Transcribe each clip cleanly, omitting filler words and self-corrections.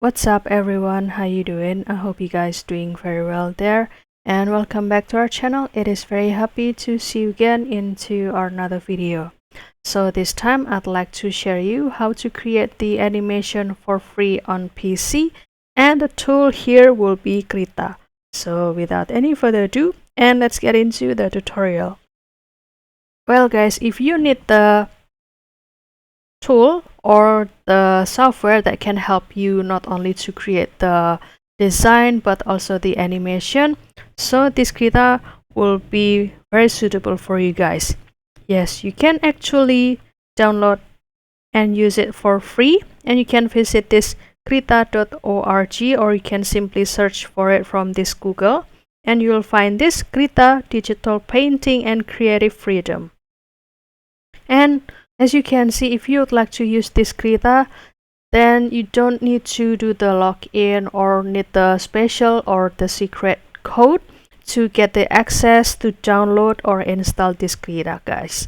What's up everyone, how you doing? I hope you guys doing very well there, and welcome back to our channel. It is very happy to see you again into our another video. So this time I'd like to share you how to create the animation for free on PC, and the tool here will be Krita. So without any further ado, and let's get into the tutorial. Well guys, if you need the tool or the software that can help you not only to create the design but also the animation, so this Krita will be very suitable for you guys. Yes, you can actually download and use it for free, and you can visit this krita.org, or you can simply search for it from this Google, and you will find this Krita Digital Painting and Creative Freedom. And as you can see, if you would like to use this Krita, then you don't need to do the login or need the special or the secret code to get the access to download or install this Krita, guys.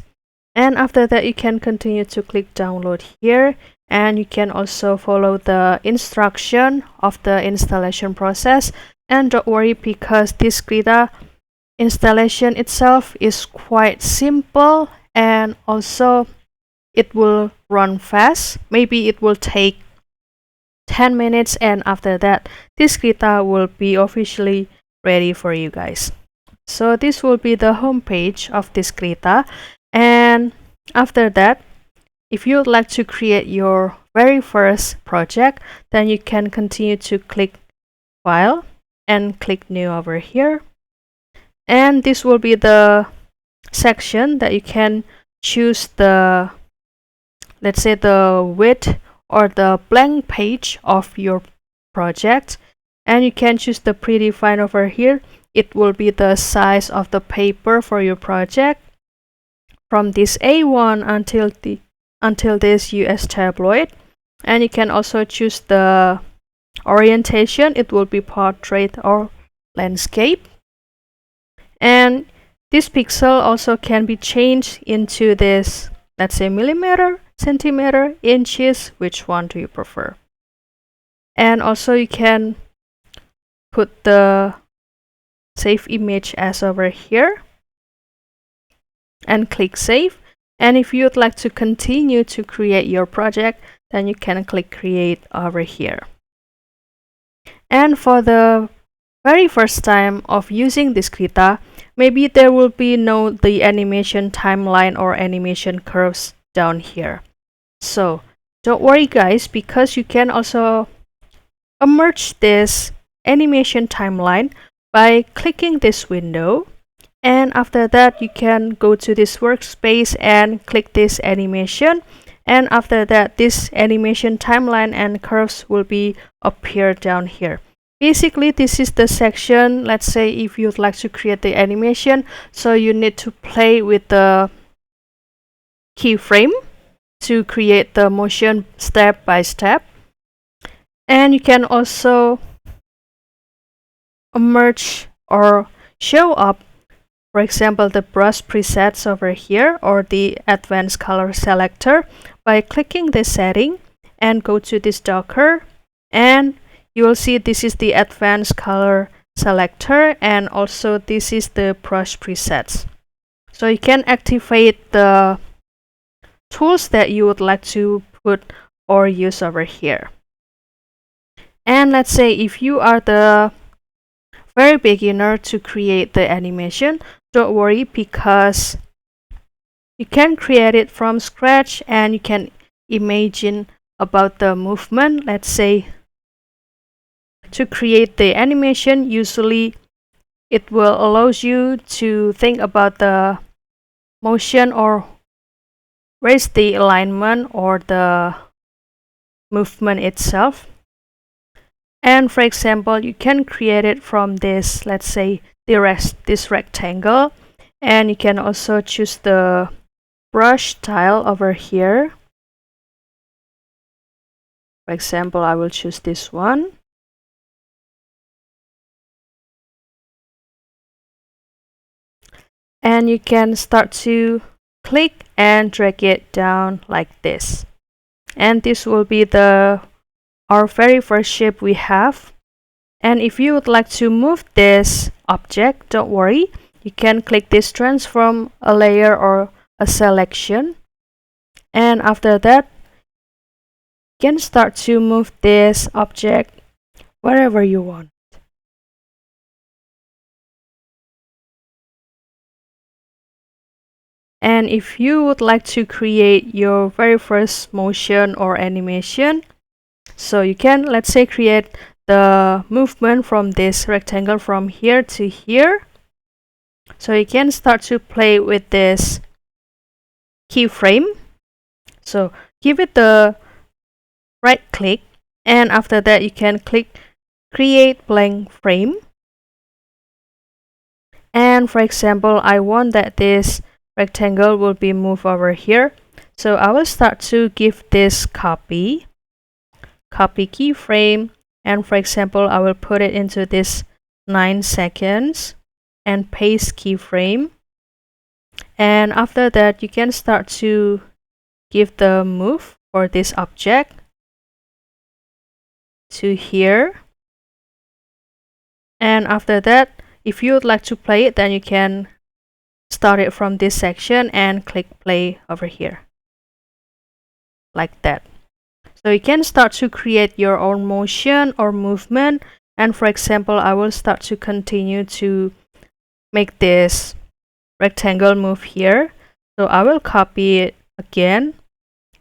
And after that, you can continue to click download here, and you can also follow the instruction of the installation process. And don't worry, because this Krita installation itself is quite simple, and also it will run fast. Maybe it will take 10 minutes, and after that this Krita will be officially ready for you guys. So this will be the home page of this Krita, and after that, if you would like to create your very first project, then you can continue to click file and click new over here, and this will be the section that you can choose the, let's say, the width or the blank page of your project, and you can choose the predefine over here. It will be the size of the paper for your project from this A1 until this US tabloid, and you can also choose the orientation. It will be portrait or landscape, and this pixel also can be changed into this, let's say, millimeter, centimeter, inches. Which one do you prefer? And also you can put the save image as over here and click save. And if you'd like to continue to create your project, then you can click create over here. And for the very first time of using this Krita, maybe there will be no the animation timeline or animation curves down here. So don't worry guys, because you can also emerge this animation timeline by clicking this window, and after that you can go to this workspace and click this animation, and after that this animation timeline and curves will be appear down here. Basically, this is the section, let's say, if you'd like to create the animation, so you need to play with the keyframe to create the motion step by step. And you can also merge or show up, for example, the brush presets over here or the advanced color selector by clicking the setting and go to this Docker, and you will see this is the advanced color selector, and also this is the brush presets. So you can activate the tools that you would like to put or use over here. And let's say if you are the very beginner to create the animation, don't worry, because you can create it from scratch and you can imagine about the movement. Let's say to create the animation, usually it will allow you to think about the motion or raise the alignment or the movement itself. And for example, you can create it from this, let's say, this rectangle, and you can also choose the brush style over here. For example, I will choose this one. And you can start to click and drag it down like this. And this will be the our very first shape we have. And if you would like to move this object, don't worry. You can click this transform a layer or a selection. And after that, you can start to move this object wherever you want. And if you would like to create your very first motion or animation, so you can, let's say, create the movement from this rectangle from here to here. So you can start to play with this keyframe. So give it the right click, and after that you can click create blank frame. And for example, I want that this rectangle will be moved over here. So I will start to give this copy keyframe, and for example, I will put it into this 9 seconds and paste keyframe. And after that, you can start to give the move for this object to here. And after that, if you would like to play it, then you can start it from this section and click play over here, like that. So you can start to create your own motion or movement. And for example, I will start to continue to make this rectangle move here. So I will copy it again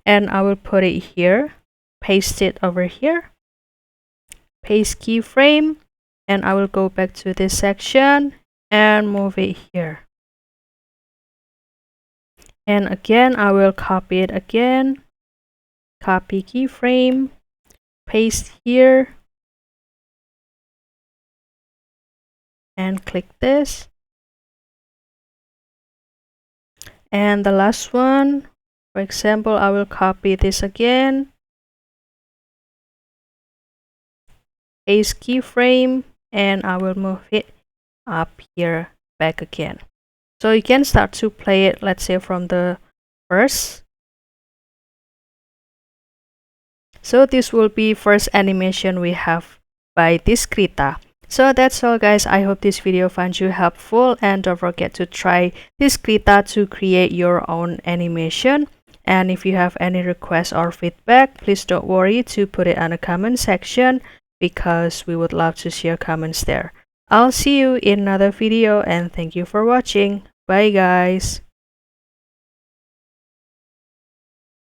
and I will put it here, paste it over here, paste keyframe, and I will go back to this section and move it here. And again, I will copy it again, copy keyframe, paste here, and click this. And the last one, for example, I will copy this again, paste keyframe, and I will move it up here back again. So you can start to play it, let's say, from the first. So this will be first animation we have by this Krita. So that's all, guys. I hope this video finds you helpful, and don't forget to try this Krita to create your own animation. And if you have any requests or feedback, please don't worry to put it on the comment section, because we would love to see your comments there. I'll see you in another video, and thank you for watching. Bye, guys.